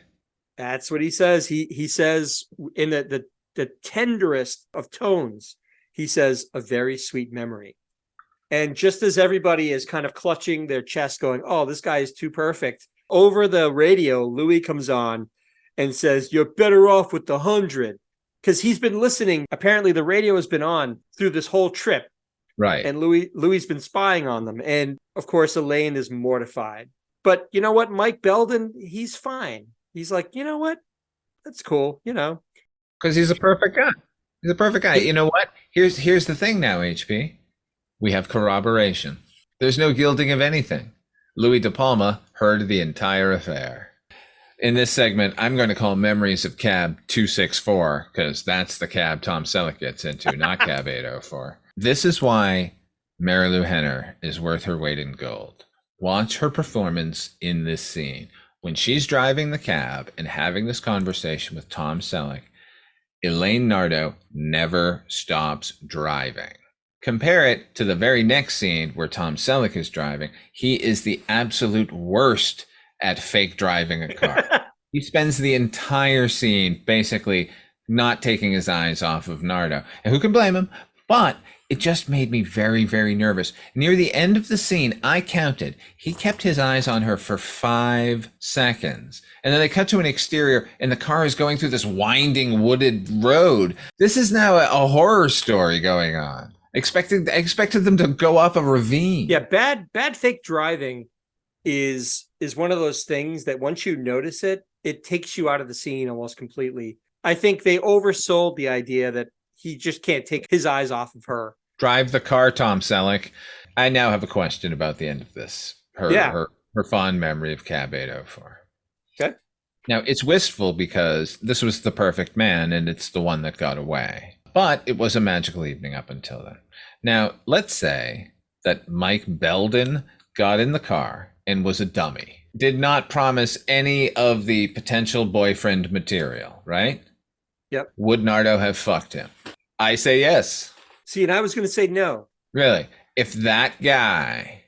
That's what he says. He says in the tenderest of tones, he says, a very sweet memory. And just as everybody is kind of clutching their chest going, oh, this guy is too perfect, over the radio, Louis comes on and says, you're better off with the 100, because he's been listening. Apparently the radio has been on through this whole trip. Right. And Louis's been spying on them. And of course, Elaine is mortified. But you know what? Mike Belden, he's fine. He's like, you know what? That's cool, you know. Because he's a perfect guy. He's a perfect guy. You know what? Here's the thing now, HP. We have corroboration. There's no gilding of anything. Louis De Palma heard the entire affair. In this segment, I'm going to call Memories of Cab 264, because that's the cab Tom Selleck gets into, not Cab 804. This is why Mary Lou Henner is worth her weight in gold. Watch her performance in this scene. When she's driving the cab and having this conversation with Tom Selleck, Elaine Nardo never stops driving. Compare it to the very next scene where Tom Selleck is driving. He is the absolute worst at fake driving a car. He spends the entire scene basically not taking his eyes off of Nardo. And who can blame him? But it just made me very, very nervous. Near the end of the scene, I counted. He kept his eyes on her for 5 seconds. And then they cut to an exterior, and the car is going through this winding wooded road. This is now a horror story going on. I expected them to go off a ravine. Yeah, bad fake driving is one of those things that once you notice it, it takes you out of the scene almost completely. I think they oversold the idea that he just can't take his eyes off of her. Drive the car, Tom Selleck. I now have a question about the end of this. Her fond memory of Cab 804. Okay. Now, it's wistful because this was the perfect man, and it's the one that got away. But it was a magical evening up until then. Now, let's say that Mike Belden got in the car and was a dummy. Did not promise any of the potential boyfriend material, right? Yep. Would Nardo have fucked him? I say yes. See, and I was going to say no. Really? If that guy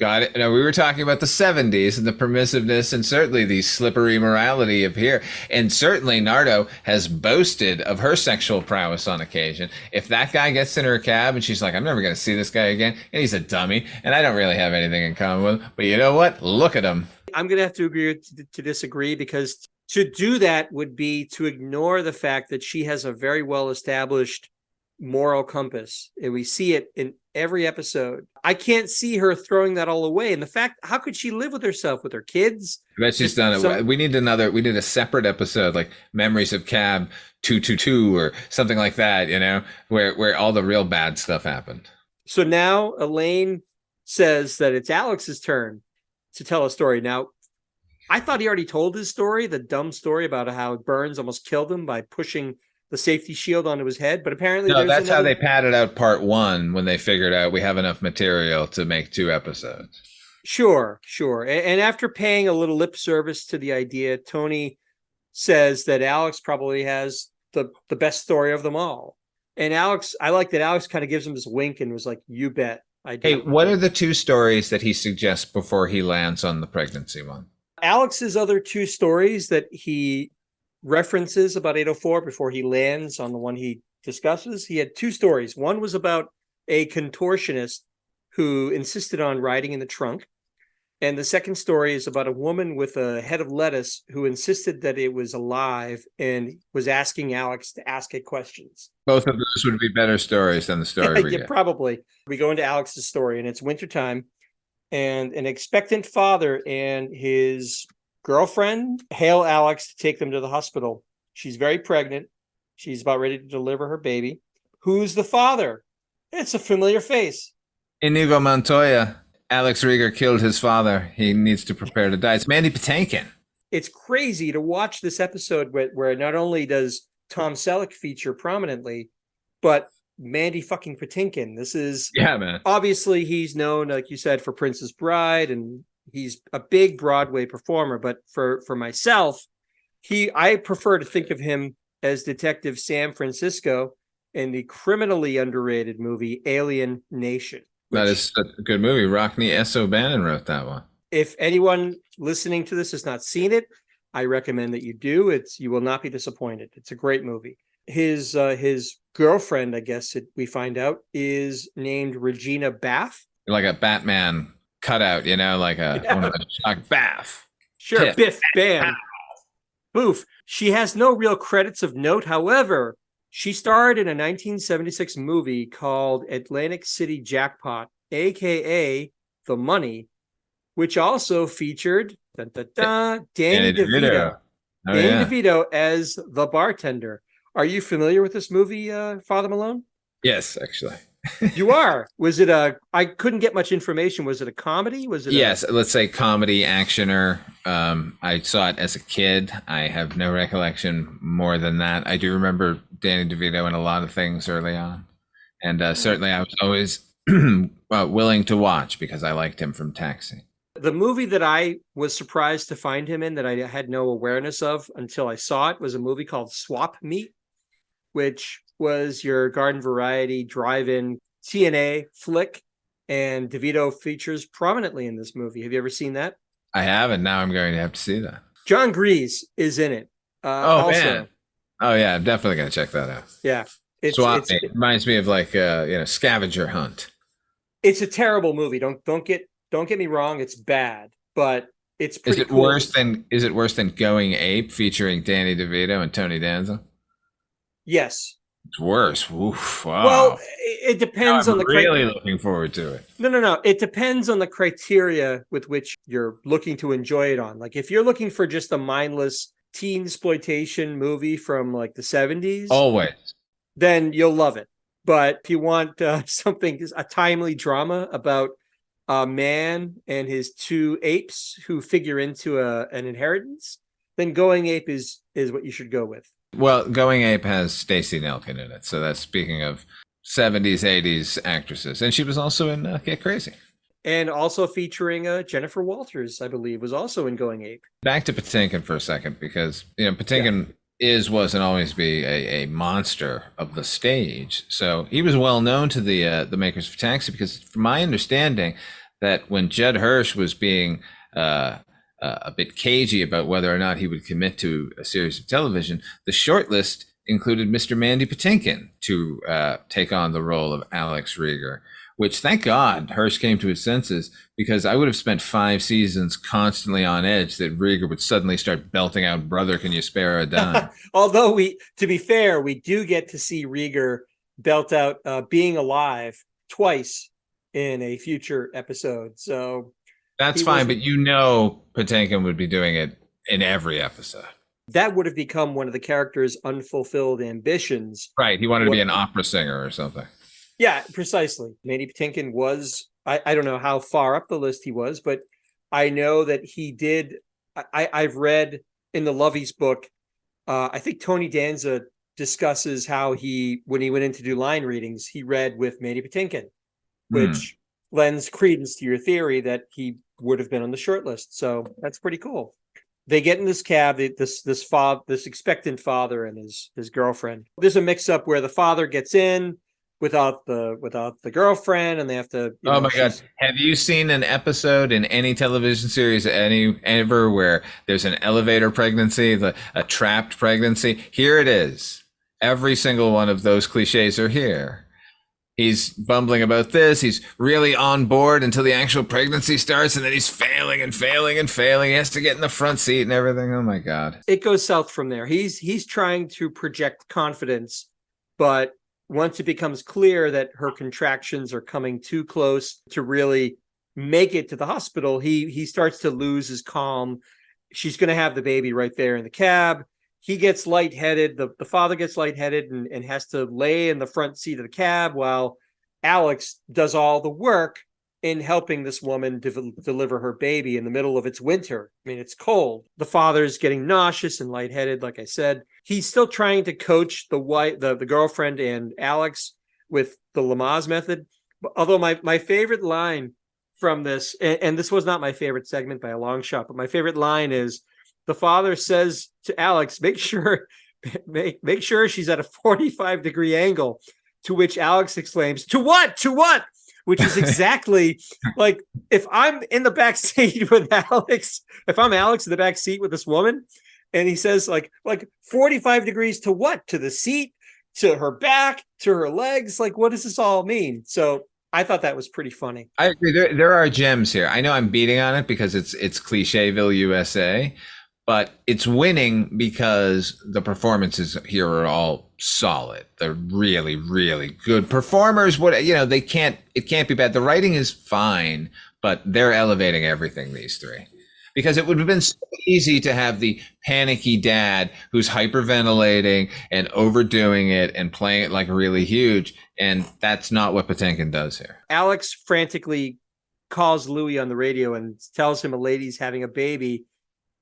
got it. Now, we were talking about the 70s and the permissiveness and certainly the slippery morality of here. And certainly Nardo has boasted of her sexual prowess on occasion. If that guy gets in her cab and she's like, I'm never going to see this guy again, and he's a dummy, and I don't really have anything in common with him, but you know what? Look at him. I'm going to have to agree to disagree, because to do that would be to ignore the fact that she has a very well-established moral compass, and we see it in every episode. I can't see her throwing that all away. And the fact, how could she live with herself, with her kids? I bet she's done it. We need a separate episode, like Memories of Cab 222 or something like that, you know, where all the real bad stuff happened. So now Elaine says that it's Alex's turn to tell a story. Now, I thought he already told his story, the dumb story about how Burns almost killed him by pushing the safety shield onto his head, but apparently no, that's how they padded out part 1 when they figured out we have enough material to make 2 episodes. Sure. And after paying a little lip service to the idea, Tony says that Alex probably has the best story of them all. And Alex, I like that Alex kind of gives him this wink and was like, you bet I do. Hey, what are the 2 stories that he suggests before he lands on the pregnancy one? Alex's other 2 stories that he references about 804 before he lands on the one he discusses. He had 2 stories. One was about a contortionist who insisted on riding in the trunk. And the second story is about a woman with a head of lettuce who insisted that it was alive and was asking Alex to ask it questions. Both of those would be better stories than the story we get. Probably. We go into Alex's story, and it's wintertime, and an expectant father and his girlfriend hail Alex to take them to the hospital. She's very pregnant. She's about ready to deliver her baby. Who's the father? It's a familiar face. Inigo Montoya. Alex Rieger killed his father. He needs to prepare to die. It's Mandy Patinkin. It's crazy to watch this episode where not only does Tom Selleck feature prominently, but Mandy fucking Patinkin. This is, yeah, man. Obviously, he's known, like you said, for Princess Bride, and he's a big Broadway performer. But for myself, I prefer to think of him as Detective Sam Francisco in the criminally underrated movie Alien Nation. That is a good movie. Rockne S. O'Bannon wrote that one. If anyone listening to this has not seen it, I recommend that you do. You will not be disappointed. It's a great movie. His girlfriend, I guess we find out, is named Regina Bath. Like a Batman cutout, you know, like one of the like Bath. Sure, Tiff. Biff, bam, boof. She has no real credits of note. However, she starred in a 1976 movie called Atlantic City Jackpot, a.k.a. The Money, which also featured Danny DeVito. Danny DeVito as the bartender. Are you familiar with this movie, Father Malone? Yes, actually. You are. Was it I couldn't get much information. Was it a comedy? Was it? Yes, let's say comedy, actioner. I saw it as a kid. I have no recollection more than that. I do remember Danny DeVito in a lot of things early on. And certainly I was always willing to watch because I liked him from Taxi. The movie that I was surprised to find him in that I had no awareness of until I saw it was a movie called Swap Meet. which was your garden variety drive-in TNA flick, and DeVito features prominently in this movie. Have you ever seen that? I haven't. Now I'm going to have to see that. John Grease is in it. Oh, man. Oh, yeah. I'm definitely going to check that out. Yeah. Swap Meet. Reminds me of like, Scavenger Hunt. It's a terrible movie. Don't get me wrong. It's bad, but it's pretty cool. Is it worse than Going Ape featuring Danny DeVito and Tony Danza? Yes. It's worse. Oof, wow. Well, it depends on the really looking forward to it. No. It depends on the criteria with which you're looking to enjoy it on. Like if you're looking for just a mindless teen exploitation movie from like the 70s, always, then you'll love it. But if you want a timely drama about a man and his two apes who figure into an inheritance, then Going Ape is what you should go with. Well, Going Ape has Stacey Nelkin in it. So that's speaking of 70s, 80s actresses. And she was also in Get Crazy. And also featuring Jennifer Walters, I believe, was also in Going Ape. Back to Patinkin for a second, because Patinkin was and always be a monster of the stage. So he was well known to the makers of Taxi, because from my understanding that when Judd Hirsch was being a bit cagey about whether or not he would commit to a series of television, the shortlist included Mr. Mandy Patinkin to take on the role of Alex Rieger, which, thank God, Hirsch came to his senses, because I would have spent 5 seasons constantly on edge that Rieger would suddenly start belting out "Brother, Can You Spare a Dime?" Although to be fair, we do get to see Rieger belt out Being Alive twice in a future episode. So that's fine, but Patinkin would be doing it in every episode. That would have become one of the character's unfulfilled ambitions. Right. He wanted to be an opera singer or something. Yeah, precisely. Mandy Patinkin was, I don't know how far up the list he was, but I know that he did. I've read in the Lovey's book, I think Tony Danza discusses how when he went in to do line readings, he read with Mandy Patinkin, which lends credence to your theory that he would have been on the short list. So that's pretty cool. They get in this cab, this expectant father and his girlfriend. There's a mix up where the father gets in without the girlfriend, and they have to. Oh my God! Have you seen an episode in any television series ever where there's an elevator pregnancy, a trapped pregnancy? Here it is. Every single one of those cliches are here. He's bumbling about this. He's really on board until the actual pregnancy starts, and then he's failing and failing and failing. He has to get in the front seat and everything. Oh my God! It goes south from there. He's trying to project confidence, but once it becomes clear that her contractions are coming too close to really make it to the hospital, he starts to lose his calm. She's going to have the baby right there in the cab. He gets lightheaded. The father gets lightheaded and has to lay in the front seat of the cab while Alex does all the work in helping this woman deliver her baby in the middle of its winter. I mean, it's cold. The father's getting nauseous and lightheaded, like I said. He's still trying to coach the girlfriend and Alex with the Lamaze method. Although my favorite line from this, and this was not my favorite segment by a long shot, but my favorite line is the father says to Alex, make sure she's at a 45-degree angle, to which Alex exclaims, to what? Which is exactly like, if I'm in the back seat with Alex, if I'm Alex in the back seat with this woman, and he says like 45 degrees to what? To the seat, to her back, to her legs. Like, what does this all mean? So I thought that was pretty funny. I agree. There are gems here. I know I'm beating on it because it's Clicheville, USA, but it's winning because the performances here are all solid. They're really, really good performers. It can't be bad. The writing is fine, but they're elevating everything, these three. Because it would have been so easy to have the panicky dad who's hyperventilating and overdoing it and playing it like really huge. And that's not what Patinkin does here. Alex frantically calls Louis on the radio and tells him a lady's having a baby,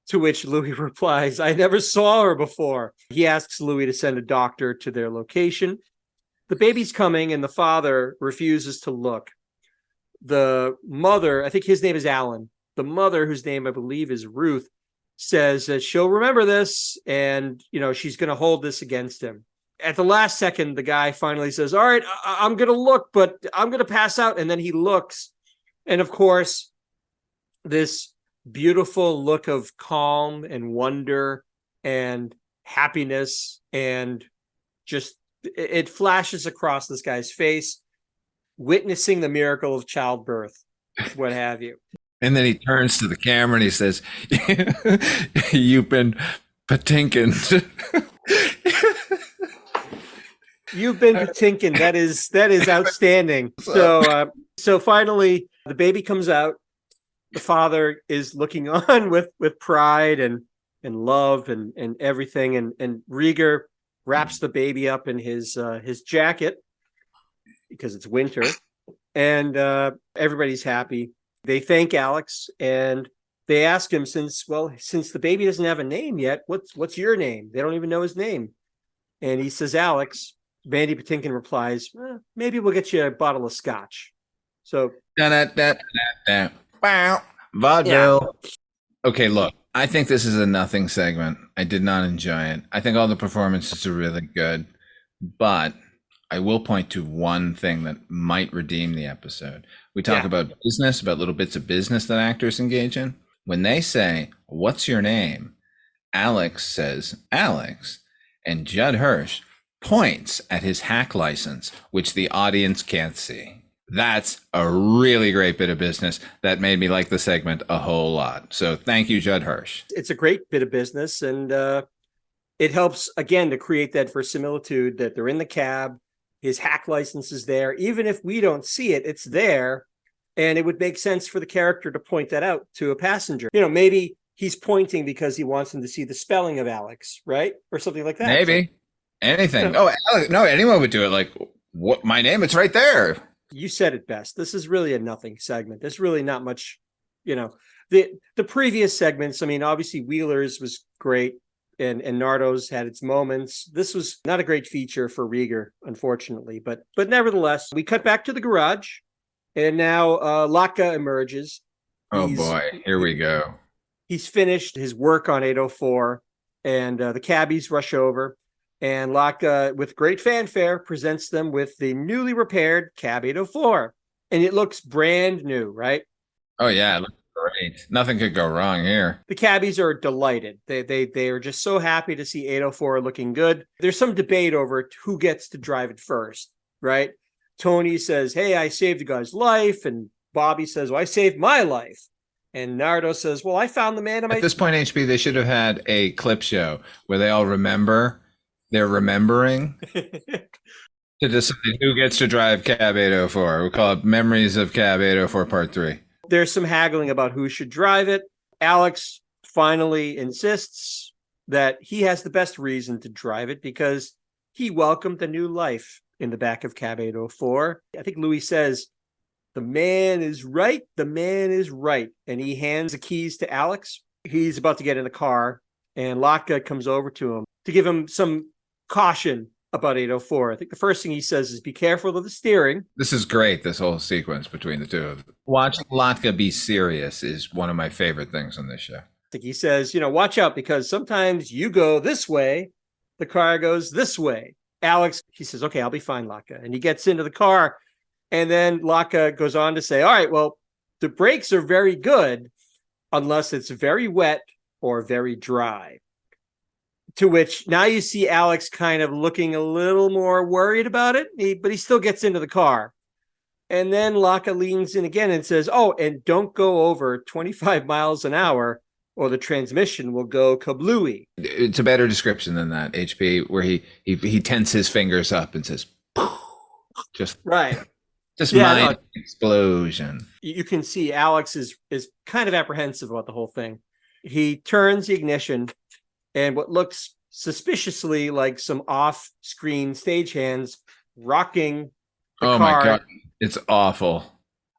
to which Louis replies, I never saw her before. He asks Louis to send a doctor to their location. The baby's coming and the father refuses to look. The mother, I think his name is Alan. The mother, whose name I believe is Ruth, says that she'll remember this and, she's going to hold this against him. At the last second, the guy finally says, all right, I'm going to look, but I'm going to pass out. And then he looks. And of course, this beautiful look of calm and wonder and happiness, and just it flashes across this guy's face, witnessing the miracle of childbirth, what have you. And then he turns to the camera and he says, you've been patinkin. You've been patinkin. That is outstanding. So finally the baby comes out. The father is looking on with pride and love and everything. And Rieger wraps the baby up in his jacket because it's winter, and everybody's happy. They thank Alex and they ask him, since the baby doesn't have a name yet, what's your name? They don't even know his name. And he says, Alex. Mandy Patinkin replies, maybe we'll get you a bottle of scotch. So vaudeville. Yeah. Okay, look, I think this is a nothing segment. I did not enjoy it. I think all the performances are really good, but I will point to one thing that might redeem the episode. We talk about business, about little bits of business that actors engage in. When they say, what's your name? Alex says, Alex. And Judd Hirsch points at his hack license, which the audience can't see. That's a really great bit of business that made me like the segment a whole lot. So thank you, Judd Hirsch. It's a great bit of business, and it helps, again, to create that verisimilitude that they're in the cab. His hack license is there. Even if we don't see it, it's there. And it would make sense for the character to point that out to a passenger. Maybe he's pointing because he wants them to see the spelling of Alex, right? Or something like that. Maybe. Anything. Oh, no, anyone would do it. Like, what? My name, it's right there. You said it best. This is really a nothing segment. There's really not much, the previous segments. I mean, obviously Wheeler's was great, and Nardo's had its moments. This was not a great feature for Rieger, unfortunately, but nevertheless, we cut back to the garage, and now Latka emerges. Oh boy, here we go. He's finished his work on 804, and the cabbies rush over. And Latka, with great fanfare, presents them with the newly repaired Cab 804. And it looks brand new, right? Oh, yeah, it looks great. Nothing could go wrong here. The cabbies are delighted. They are just so happy to see 804 looking good. There's some debate over who gets to drive it first, right? Tony says, hey, I saved a guy's life. And Bobby says, well, I saved my life. And Nardo says, well, I found the man. At this point, HP, they should have had a clip show where they all remember. They're remembering to decide who gets to drive Cab 804. We call it Memories of Cab 804 Part 3. There's some haggling about who should drive it. Alex finally insists that he has the best reason to drive it because he welcomed a new life in the back of Cab 804. I think Louis says, the man is right. The man is right. And he hands the keys to Alex. He's about to get in the car, and Latka comes over to him to give him some caution about 804. I think the first thing he says is be careful of the steering. This is great, this whole sequence between the two of them. Watching Latka be serious is one of my favorite things on this show. I think he says, watch out because sometimes you go this way, the car goes this way. Alex, he says, okay, I'll be fine, Latka. And he gets into the car, and then Latka goes on to say, all right, well, the brakes are very good unless it's very wet or very dry. To which now you see Alex kind of looking a little more worried about it, but he still gets into the car. And then Latka leans in again and says, oh, and don't go over 25 miles an hour or the transmission will go kablooey. It's a better description than that, HP, where he tenses his fingers up and says, just right. Just mind explosion. You can see Alex is kind of apprehensive about the whole thing. He turns the ignition, and what looks suspiciously like some off-screen stagehands rocking the car. My God. It's awful.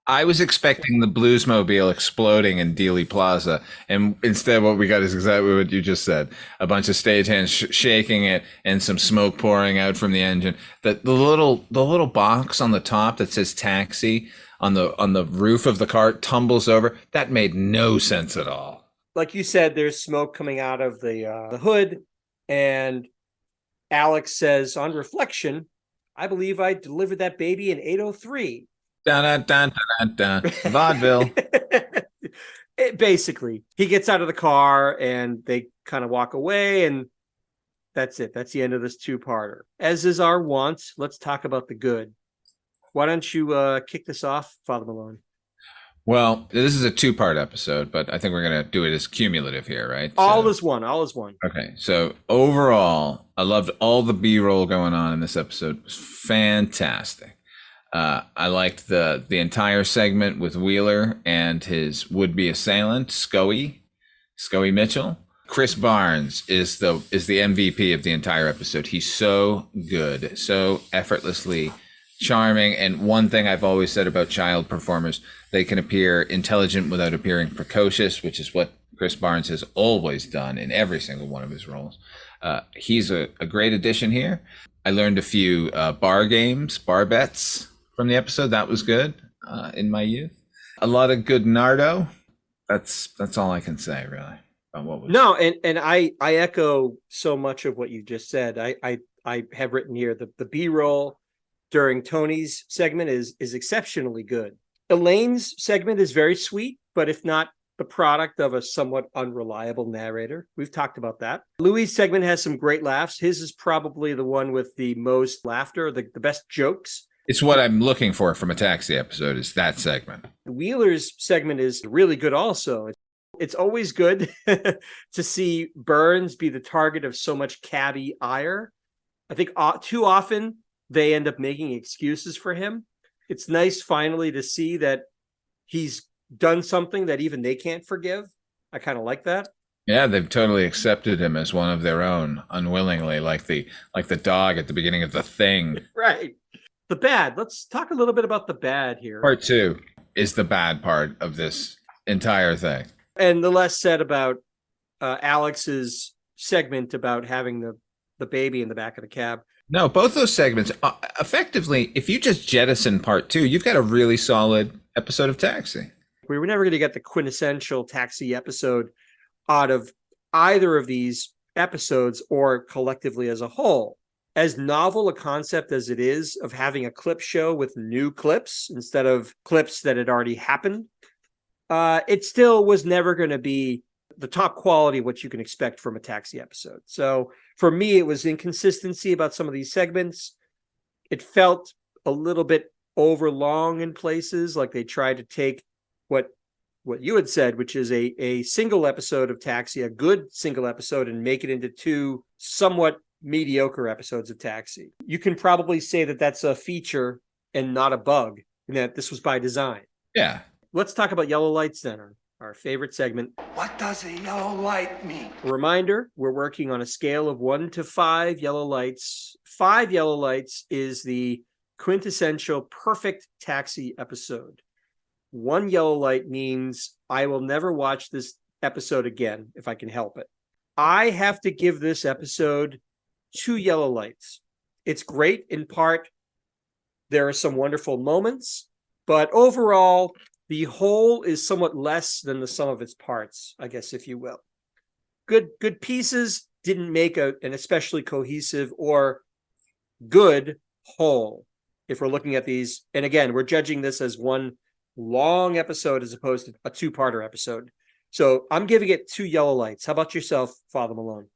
I was expecting the Bluesmobile exploding in Dealey Plaza, and instead what we got is exactly what you just said. A bunch of stagehands shaking it and some smoke pouring out from the engine. The little box on the top that says taxi on the roof of the car tumbles over. That made no sense at all. Like you said, there's smoke coming out of the hood, and Alex says, on reflection, I believe I delivered that baby in 803. Dun, dun, dun, dun, dun, dun. Vaudeville. Basically, he gets out of the car and they kind of walk away, and that's it. That's the end of this two-parter. As is our wont, let's talk about the good. Why don't you kick this off, Father Malone? Well, this is a two-part episode, but I think we're going to do it as cumulative here, right? All is one. All is one. Okay. So overall, I loved all the B-roll going on in this episode. It was fantastic. I liked the entire segment with Wheeler and his would-be assailant, Scoey Mitchell. Chris Barnes is the MVP of the entire episode. He's so good, so effortlessly charming. And one thing I've always said about child performers, they can appear intelligent without appearing precocious, which is what Chris Barnes has always done in every single one of his roles. He's a great addition here. I learned a few bar bets from the episode. That was good in my youth. A lot of good Nardo. That's all I can say, really. No, and I echo so much of what you just said. I have written here the B-roll during Tony's segment is exceptionally good. Elaine's segment is very sweet, but if not the product of a somewhat unreliable narrator. We've talked about that. Louis' segment has some great laughs. His is probably the one with the most laughter, the best jokes. It's what I'm looking for from a Taxi episode, is that segment. Wheeler's segment is really good also. It's always good to see Burns be the target of so much cabbie ire. I think too often they end up making excuses for him. It's nice finally to see that he's done something that even they can't forgive. I kind of like that. Yeah, they've totally accepted him as one of their own unwillingly, like the dog at the beginning of The Thing. Right. The bad. Let's talk a little bit about the bad here. Part 2 is the bad part of this entire thing. And the less said about Alex's segment about having the baby in the back of the cab. No, both those segments, effectively, if you just jettison part 2, you've got a really solid episode of Taxi. We were never going to get the quintessential Taxi episode out of either of these episodes or collectively as a whole. As novel a concept as it is of having a clip show with new clips instead of clips that had already happened, it still was never going to be the top quality of what you can expect from a Taxi episode. So for me, it was inconsistency about some of these segments. It felt a little bit overlong in places, like they tried to take what you had said, which is a single episode of Taxi, a good single episode, and make it into two somewhat mediocre episodes of Taxi. You can probably say that that's a feature and not a bug, and that this was by design. Yeah. Let's talk about yellow lights then, our favorite segment. What does a yellow light mean? A reminder, we're working on a scale of 1 to 5 yellow lights. 5 yellow lights is the quintessential perfect Taxi episode. 1 yellow light means I will never watch this episode again if I can help it. I have to give this episode 2 yellow lights. It's great in part. There are some wonderful moments, but overall, the whole is somewhat less than the sum of its parts, I guess, if you will. Good pieces didn't make an especially cohesive or good whole. If we're looking at these, and again, we're judging this as one long episode as opposed to a two-parter episode. So I'm giving it 2 yellow lights. How about yourself, Father Malone?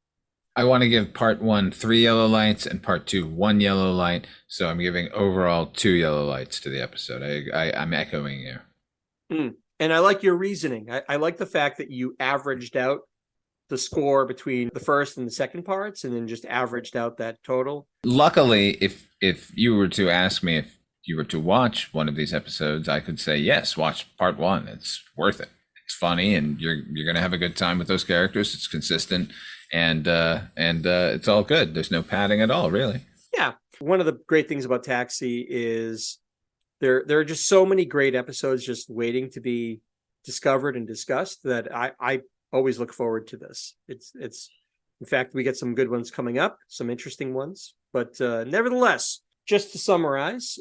I want to give part 1 3 yellow lights and part 2 1 yellow light. So I'm giving overall 2 yellow lights to the episode. I'm echoing you. And I like your reasoning. I like the fact that you averaged out the score between the first and the second parts and then just averaged out that total. Luckily, if you were to ask me if you were to watch one of these episodes, I could say, yes, watch part 1. It's worth it. It's funny, and you're going to have a good time with those characters. It's consistent, and it's all good. There's no padding at all, really. Yeah. One of the great things about Taxi is there are just so many great episodes just waiting to be discovered and discussed that I always look forward to this. It's in fact, we get some good ones coming up, some interesting ones, but nevertheless, just to summarize,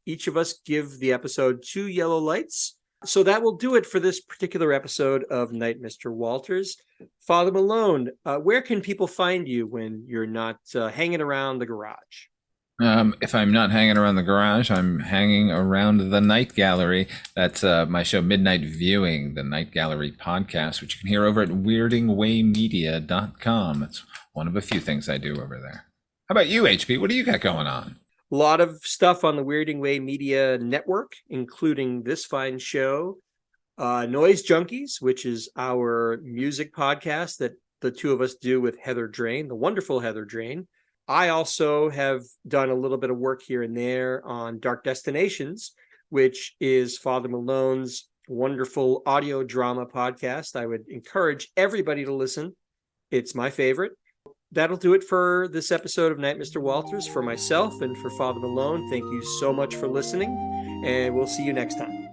each of us give the episode 2 yellow lights. So that will do it for this particular episode of Night, Mr. Walters. Father Malone, where can people find you when you're not hanging around the garage? If I'm not hanging around the garage, I'm hanging around the Night Gallery. That's my show, Midnight Viewing, the Night Gallery podcast, which you can hear over at weirdingwaymedia.com. It's one of a few things I do over there. How about you, HP? What do you got going on? A lot of stuff on the Weirding Way Media Network, including this fine show, Noise Junkies, which is our music podcast that the two of us do with Heather Drain, the wonderful Heather Drain. I also have done a little bit of work here and there on Dark Destinations, which is Father Malone's wonderful audio drama podcast. I would encourage everybody to listen. It's my favorite. That'll do it for this episode of Night, Mr. Walters. For myself and for Father Malone, thank you so much for listening, and we'll see you next time.